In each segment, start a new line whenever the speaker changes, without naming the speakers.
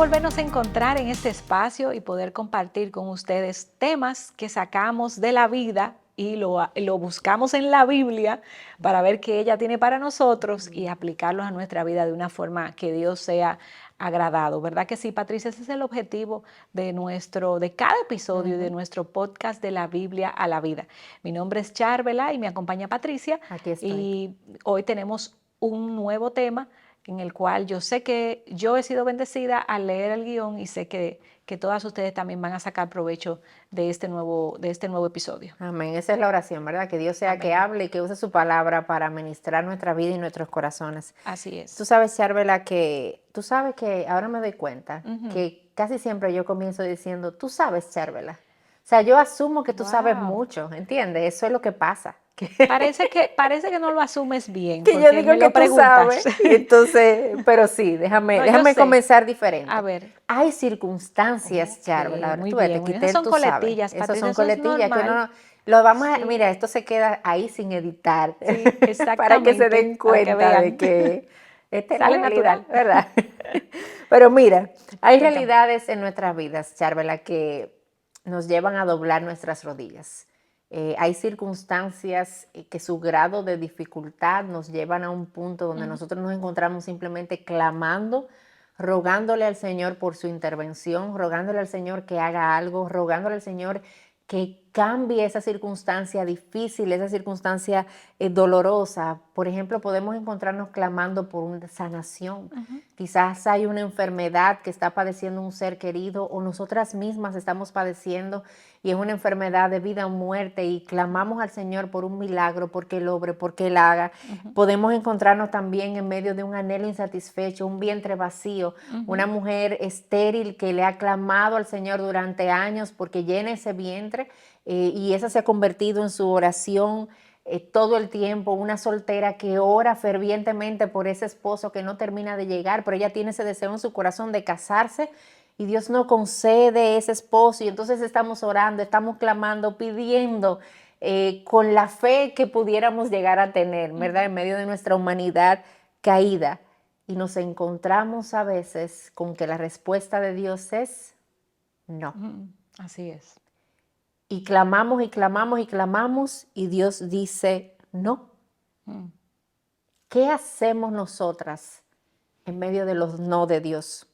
volvernos a encontrar en este espacio y poder compartir con ustedes temas que sacamos de la vida y lo buscamos en la Biblia para ver qué ella tiene para nosotros y aplicarlos a nuestra vida de una forma que Dios sea agradado. ¿Verdad que sí, Patricia? Ese es el objetivo de cada episodio de nuestro podcast de la Biblia a la vida. Mi nombre es Charvela y me acompaña Patricia.
Aquí estoy.
Y hoy tenemos un nuevo tema en el cual yo sé que yo he sido bendecida al leer el guión y sé que todas ustedes también van a sacar provecho de este nuevo episodio.
Amén. Esa es la oración, ¿verdad? Que Dios sea
Amén.
que hable y que use su palabra para ministrar nuestra vida y nuestros corazones.
Así es.
Tú sabes, Charvela, que ahora me doy cuenta que casi siempre yo comienzo diciendo, tú sabes, Charvela. O sea, yo asumo que tú sabes mucho, ¿entiendes? Eso es lo que pasa.
Parece que no lo asumes bien,
Que
porque
yo digo
me
que
lo preguntas.
tú sabes. Entonces, pero sí, déjame comenzar diferente.
A ver.
Hay circunstancias, Charvela. Ahora
Muy
tú ves, te
bien.
quité
Esas
el
son
tú sabes.
coletillas,
Esas
Patricia,
son
eso es
coletillas que
normal.
lo vamos a,
Sí.
mira, esto se queda ahí sin editar.
Sí,
Para que se
exactamente,
den
para que
cuenta de
vean.
que esta es la
Sale
realidad,
natural.
¿verdad? Pero mira, hay
Cuéntame.
realidades en nuestras vidas, Charvela, que nos llevan a doblar nuestras rodillas. Hay circunstancias que su grado de dificultad nos llevan a un punto donde nosotros nos encontramos simplemente clamando, rogándole al Señor por su intervención, rogándole al Señor que haga algo, rogándole al Señor que cambie esa circunstancia difícil, esa circunstancia dolorosa. Por ejemplo, podemos encontrarnos clamando por una sanación. Quizás hay una enfermedad que está padeciendo un ser querido o nosotras mismas estamos padeciendo y es una enfermedad de vida o muerte y clamamos al Señor por un milagro, porque Él obre, porque Él haga. Podemos encontrarnos también en medio de un anhelo insatisfecho, un vientre vacío, una mujer estéril que le ha clamado al Señor durante años porque llena ese vientre y esa se ha convertido en su oración todo el tiempo, una soltera que ora fervientemente por ese esposo que no termina de llegar, pero ella tiene ese deseo en su corazón de casarse y Dios no concede ese esposo y entonces estamos orando, estamos clamando, pidiendo con la fe que pudiéramos llegar a tener, ¿verdad? En medio de nuestra humanidad caída y nos encontramos a veces con que la respuesta de Dios es no.
Así es.
Y clamamos y clamamos y clamamos y Dios dice no. ¿Qué hacemos nosotras en medio de los no de Dios?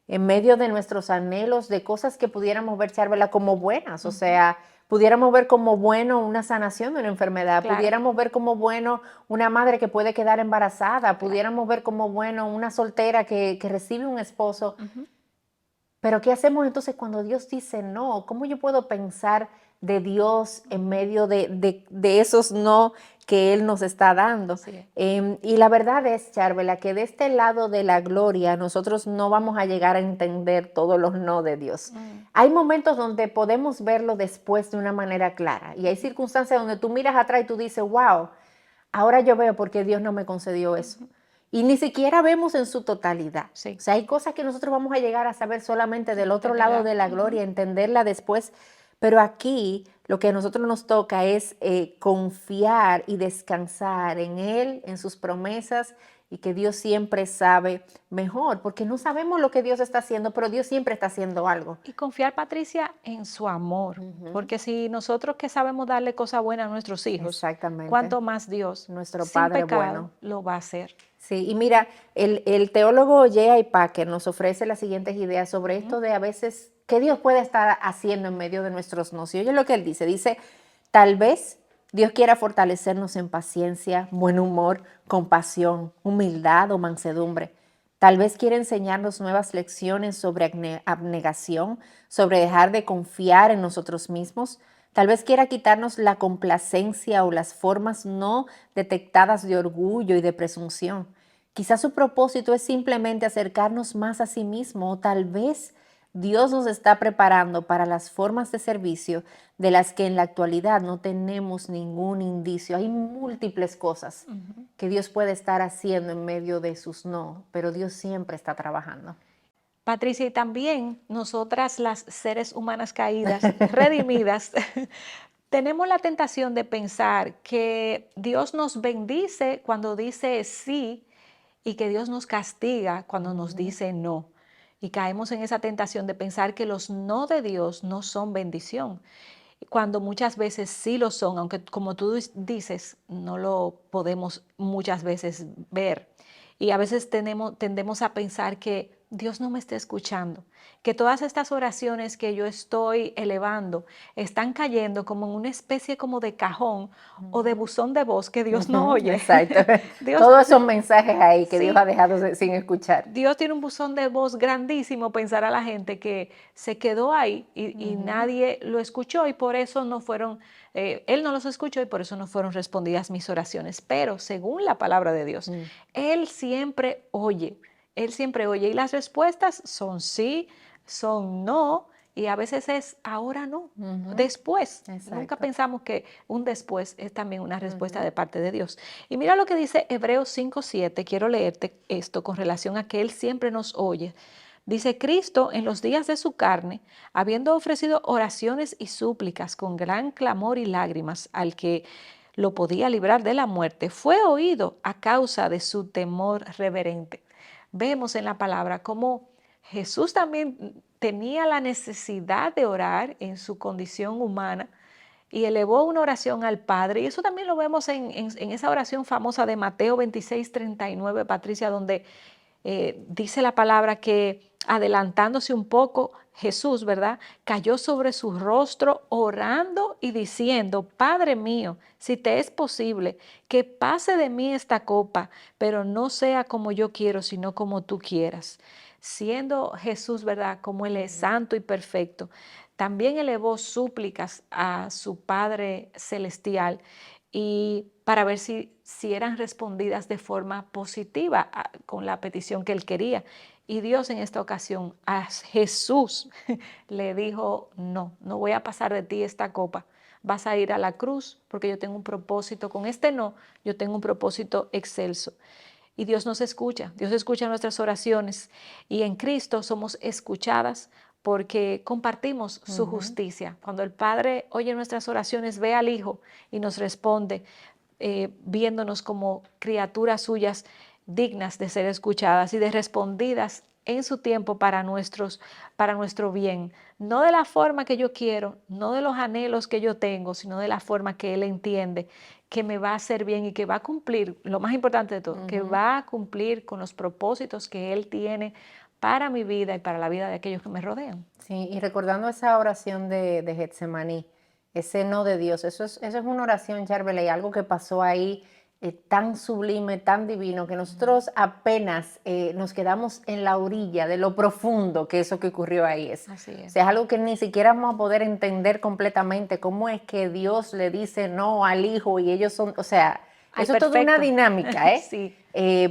En medio de nuestros anhelos de cosas que pudiéramos ver, Charvela, como buenas. O sea, pudiéramos ver como bueno una sanación de una enfermedad,
Claro.
pudiéramos ver como bueno una madre que puede quedar embarazada, pudiéramos ver como bueno una soltera que recibe un esposo. Pero ¿qué hacemos entonces cuando Dios dice no? ¿Cómo yo puedo pensar de Dios en medio de esos no que Él nos está dando?
Sí.
Y la verdad es, Charvela, que de este lado de la gloria nosotros no vamos a llegar a entender todos los no de Dios. Hay momentos donde podemos verlo después de una manera clara y hay circunstancias donde tú miras atrás y tú dices, wow, ahora yo veo por qué Dios no me concedió eso. Y ni siquiera vemos en su totalidad.
Sí.
O sea, hay cosas que nosotros vamos a llegar a saber solamente del otro lado de la gloria, entenderla después. Pero aquí lo que a nosotros nos toca es confiar y descansar en Él, en sus promesas y que Dios siempre sabe mejor, porque no sabemos lo que Dios está haciendo, pero Dios siempre está haciendo algo.
Y confiar, Patricia, en su amor, porque si nosotros que sabemos darle cosas buenas a nuestros hijos,
Exactamente.
¿cuánto más Dios,
Nuestro
sin
Padre
pecado,
bueno,
lo va a hacer?
Sí, y mira, el teólogo J.I. Packer nos ofrece las siguientes ideas sobre esto de a veces qué Dios puede estar haciendo en medio de nuestros no. Y oye lo que él dice, tal vez Dios quiera fortalecernos en paciencia, buen humor, compasión, humildad o mansedumbre. Tal vez quiere enseñarnos nuevas lecciones sobre abnegación, sobre dejar de confiar en nosotros mismos. Tal vez quiera quitarnos la complacencia o las formas no detectadas de orgullo y de presunción. Quizás su propósito es simplemente acercarnos más a sí mismo o tal vez Dios nos está preparando para las formas de servicio de las que en la actualidad no tenemos ningún indicio. Hay múltiples cosas que Dios puede estar haciendo en medio de sus no, pero Dios siempre está trabajando.
Patricia, y también nosotras las seres humanas caídas, redimidas, tenemos la tentación de pensar que Dios nos bendice cuando dice sí y que Dios nos castiga cuando nos dice no. y caemos en esa tentación de pensar que los no de Dios no son bendición, cuando muchas veces sí lo son, aunque como tú dices, no lo podemos muchas veces ver. Y a veces tendemos a pensar que Dios no me está escuchando, que todas estas oraciones que yo estoy elevando están cayendo como en una especie como de cajón o de buzón de voz que Dios no
Ujú,
oye.
exacto.
Dios,
Todos esos mensajes ahí que Dios
sí,
ha dejado sin escuchar.
Dios tiene un buzón de voz grandísimo, pensar a la gente que se quedó ahí y
Ujú.
nadie lo escuchó y por eso no fueron, Él no los escuchó y por eso no fueron respondidas mis oraciones. Pero según la palabra de Dios,
Mm,
Él siempre oye y las respuestas son sí, son no y a veces es ahora no,
ujú,
después. Nunca
exacto.
pensamos que un después es también una respuesta
Ujú.
de parte de Dios. Y mira lo que dice Hebreos 5:7. Quiero leerte esto con relación a que Él siempre nos oye. Dice, Cristo en los días de su carne, habiendo ofrecido oraciones y súplicas con gran clamor y lágrimas al que lo podía librar de la muerte, fue oído a causa de su temor reverente. Vemos en la palabra cómo Jesús también tenía la necesidad de orar en su condición humana y elevó una oración al Padre. Y eso también lo vemos en esa oración famosa de Mateo 26:39, Patricia, donde dice la palabra que adelantándose un poco, Jesús, ¿verdad? Cayó sobre su rostro orando y diciendo, Padre mío, si te es posible, que pase de mí esta copa, pero no sea como yo quiero, sino como tú quieras. Siendo Jesús, ¿verdad? Como Él es
Ujú.
santo y perfecto, también elevó súplicas a su Padre Celestial y para ver si eran respondidas de forma positiva con la petición que él quería. Y Dios en esta ocasión a Jesús le dijo, no, no voy a pasar de ti esta copa. Vas a ir a la cruz porque yo tengo un propósito. Con este no, yo tengo un propósito excelso. Y Dios nos escucha, Dios escucha nuestras oraciones y en Cristo somos escuchadas porque compartimos su
Ujú.
justicia. Cuando el Padre oye nuestras oraciones, ve al Hijo y nos responde, viéndonos como criaturas suyas dignas de ser escuchadas y de respondidas en su tiempo para nuestro bien. No de la forma que yo quiero, no de los anhelos que yo tengo, sino de la forma que Él entiende que me va a hacer bien y que va a cumplir, lo más importante de todo, que
Ujú.
va a cumplir con los propósitos que Él tiene para mi vida y para la vida de aquellos que me rodean.
Sí, y recordando esa oración de Getsemaní, ese no de Dios, eso es una oración, Charbel, algo que pasó ahí tan sublime, tan divino, que nosotros apenas nos quedamos en la orilla de lo profundo que eso que ocurrió ahí es.
Así
O
es.
sea, es algo que ni siquiera vamos a poder entender completamente cómo es que Dios le dice no al hijo y ellos son, o sea,
Ay,
eso es toda una
perfecto.
dinámica, ¿eh?
Sí,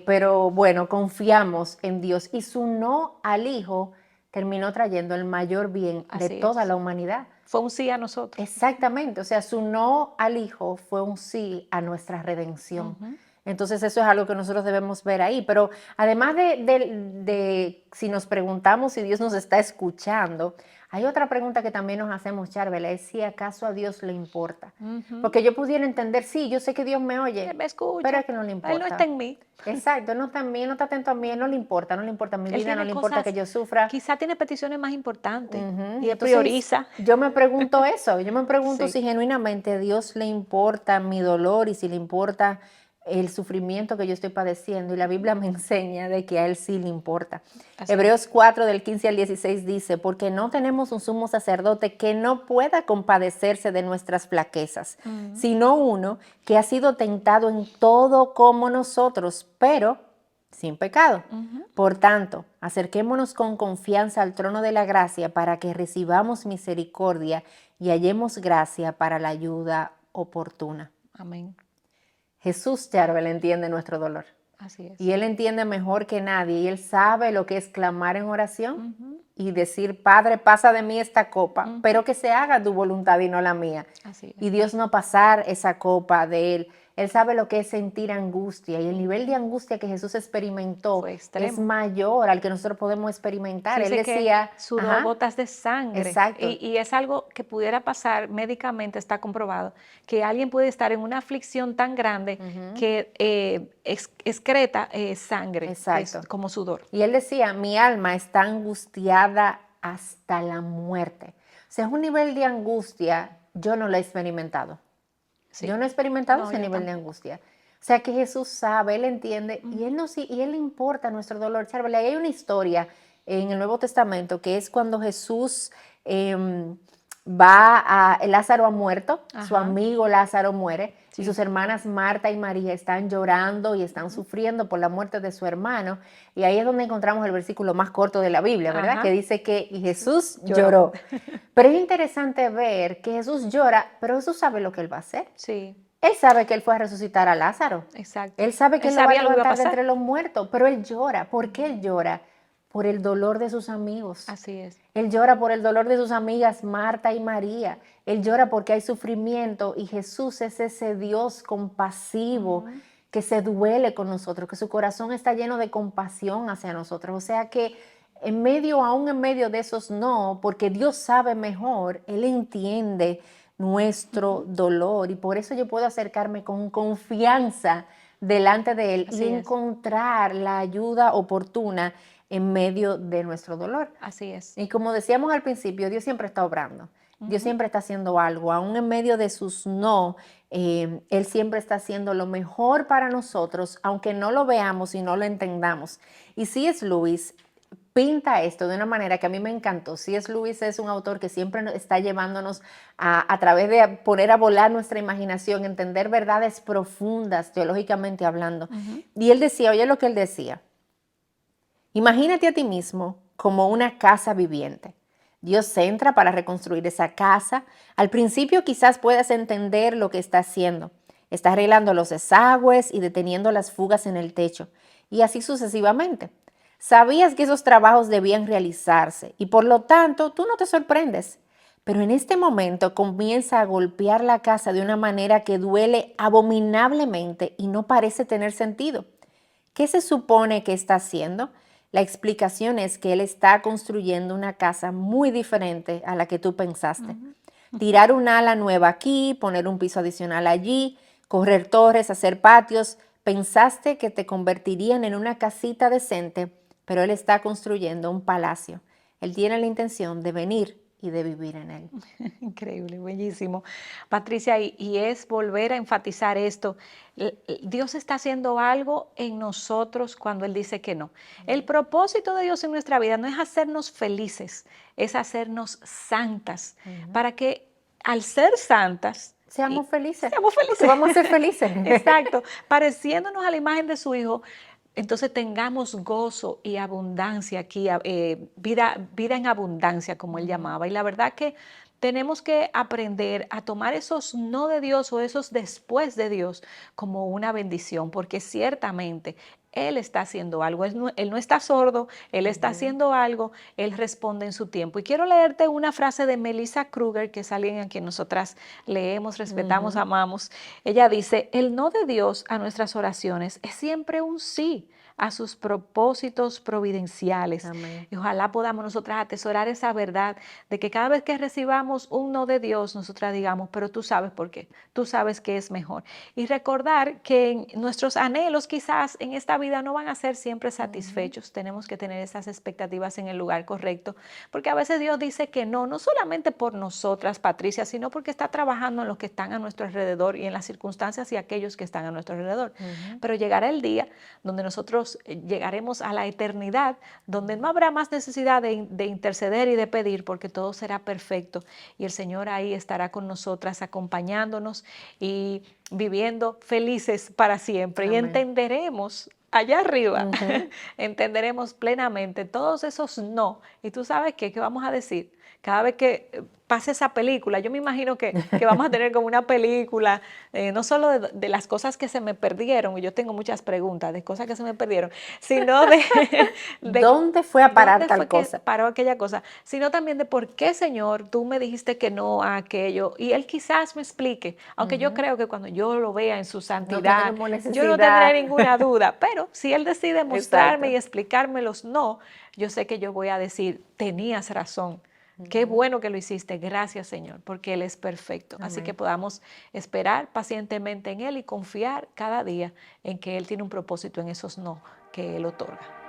Pero bueno, confiamos en Dios y su no al hijo terminó trayendo el mayor bien de
así
toda
es.
la humanidad.
Fue un sí a nosotros.
Exactamente, o sea, su no al Hijo fue un sí a nuestra redención.
Ujú.
Entonces eso es algo que nosotros debemos ver ahí. Pero además de si nos preguntamos si Dios nos está escuchando, hay otra pregunta que también nos hacemos, Charbel, es si acaso a Dios le importa.
Ujú.
Porque yo pudiera entender, sí, yo sé que Dios me
Él
oye,
me
pero
escucha.
es que no le
Él no está
importa.
en mí.
Exacto, no está en mí, no está atento a mí, no le importa, no le importa mi
Él
vida, no
tiene
le importa que
cosas,
yo sufra.
quizá tiene peticiones más importantes
Ujú.
y él
Entonces,
prioriza.
yo me pregunto eso, yo me pregunto
Sí,
si genuinamente a Dios le importa mi dolor y si le importa el sufrimiento que yo estoy padeciendo. Y la Biblia me enseña de que a Él sí le importa.
así es.
Hebreos 4 del 15 al 16 dice, porque no tenemos un sumo sacerdote que no pueda compadecerse de nuestras flaquezas,
Ujú.
sino uno que ha sido tentado en todo como nosotros, pero sin pecado.
Ujú.
Por tanto, acerquémonos con confianza al trono de la gracia para que recibamos misericordia y hallemos gracia para la ayuda oportuna.
Amén.
Jesús, Charbel, entiende nuestro dolor
Así es.
y Él entiende mejor que nadie y Él sabe lo que es clamar en oración
Ujú.
y decir, Padre, pasa de mí esta copa, pero que se haga tu voluntad y no la mía.
Así es.
Y Dios no pasar esa copa de Él. Él sabe lo que es sentir angustia y el nivel de angustia que Jesús experimentó
Fue
es
extremo.
mayor al que nosotros podemos experimentar. Él
Dice que
decía,
sudó
ajá,
gotas de sangre
exacto,
y es algo que pudiera pasar médicamente, está comprobado, que alguien puede estar en una aflicción tan grande que excreta sangre, que es
exacto.
como sudor.
Y él decía, mi alma está angustiada hasta la muerte. O sea, es un nivel de angustia, yo no lo he experimentado. Yo
Sí.
no he experimentado
No,
ese
yo
nivel de
tampoco.
angustia. O sea, que Jesús sabe, Él entiende y Él, no, y Él le importa nuestro dolor. Charvel, hay una historia en el Nuevo Testamento que es cuando Jesús Lázaro ha muerto, su
Ajá.
amigo Lázaro muere y
Sí.
sus hermanas Marta y María están llorando y están sufriendo por la muerte de su hermano. Y ahí es donde encontramos el versículo más corto de la Biblia, ¿verdad? Que
Ajá.
dice que y Jesús
Lloró.
lloró. Pero es interesante ver que Jesús llora, pero Jesús sabe lo que Él va a hacer.
Sí,
Él sabe que Él fue a resucitar a Lázaro.
exacto.
Él sabe que
Él
Él lo va a
sabía lo que iba a
levantar de
pasar.
entre los muertos, pero Él llora. ¿Por qué Él llora? Por el dolor de sus amigos.
Así es.
Él llora por el dolor de sus amigas Marta y María. Él llora porque hay sufrimiento y Jesús es ese Dios compasivo que se duele con nosotros, que su corazón está lleno de compasión hacia nosotros. O sea que aún en medio de esos no, porque Dios sabe mejor, Él entiende nuestro dolor y por eso yo puedo acercarme con confianza delante de Él y
Así es.
encontrar la ayuda oportuna en medio de nuestro dolor.
Así es.
Y como decíamos al principio, Dios siempre está obrando. Dios siempre está haciendo algo, aún en medio de sus no, Él siempre está haciendo lo mejor para nosotros, aunque no lo veamos y no lo entendamos. Y C.S. Lewis pinta esto de una manera que a mí me encantó. C.S. Lewis es un autor que siempre está llevándonos a través de poner a volar nuestra imaginación, entender verdades profundas, teológicamente hablando. Y él decía, oye lo que él decía, imagínate a ti mismo como una casa viviente. Dios entra para reconstruir esa casa. Al principio quizás puedas entender lo que está haciendo. Está arreglando los desagües y deteniendo las fugas en el techo. Y así sucesivamente. Sabías que esos trabajos debían realizarse y por lo tanto tú no te sorprendes. Pero en este momento comienza a golpear la casa de una manera que duele abominablemente y no parece tener sentido. ¿Qué se supone que está haciendo? La explicación es que él está construyendo una casa muy diferente a la que tú pensaste. Tirar un ala nueva aquí, poner un piso adicional allí, correr torres, hacer patios. Pensaste que te convertirían en una casita decente, pero él está construyendo un palacio. Él tiene la intención de venir y de vivir en él.
Increíble, bellísimo. Patricia, y es volver a enfatizar esto. Dios está haciendo algo en nosotros cuando Él dice que no. El propósito de Dios en nuestra vida no es hacernos felices, es hacernos santas, para que al ser santas,
Seamos felices,
seamos
porque
felices.
vamos a ser felices.
Exacto, pareciéndonos a la imagen de su Hijo, entonces tengamos gozo y abundancia aquí, vida en abundancia, como él llamaba. Y la verdad que tenemos que aprender a tomar esos no de Dios o esos después de Dios como una bendición, porque ciertamente Él está haciendo algo. Él no está sordo, Él está haciendo algo, Él responde en su tiempo. Y quiero leerte una frase de Melissa Kruger, que es alguien a quien nosotras leemos, respetamos, amamos. Ella dice, el no de Dios a nuestras oraciones es siempre un sí a sus propósitos providenciales.
Amén.
Y ojalá podamos nosotras atesorar esa verdad de que cada vez que recibamos un no de Dios, nosotras digamos, pero tú sabes por qué, tú sabes que es mejor. Y recordar que nuestros anhelos quizás en esta vida no van a ser siempre satisfechos. Tenemos que tener esas expectativas en el lugar correcto, porque a veces Dios dice que no, no solamente por nosotras, Patricia, sino porque está trabajando en los que están a nuestro alrededor y en las circunstancias y aquellos que están a nuestro alrededor. Pero llegará el día donde nosotros llegaremos a la eternidad, donde no habrá más necesidad de interceder y de pedir, porque todo será perfecto y el Señor ahí estará con nosotras acompañándonos y viviendo felices para siempre.
Amén.
Y entenderemos allá arriba, entenderemos plenamente todos esos no. Y tú sabes qué vamos a decir, cada vez que pase esa película, yo me imagino que vamos a tener como una película, no solo de las cosas que se me perdieron, y yo tengo muchas preguntas de cosas que se me perdieron, sino de
¿Dónde fue a parar
dónde
tal
fue que
cosa?
paró aquella cosa, sino también de por qué, Señor, tú me dijiste que no a aquello, y Él quizás me explique, aunque yo
Ujú.
creo que cuando yo lo vea en su
No
santidad,
tenemos
yo no tendré
necesidad.
ninguna duda, pero si Él decide mostrarme y
Exacto.
explicarme los no, yo sé que yo voy a decir, tenías razón. Qué
Ujú.
bueno que lo hiciste, gracias Señor, porque Él es perfecto. Así que
Amén.
podamos esperar pacientemente en Él y confiar cada día en que Él tiene un propósito en esos no que Él otorga.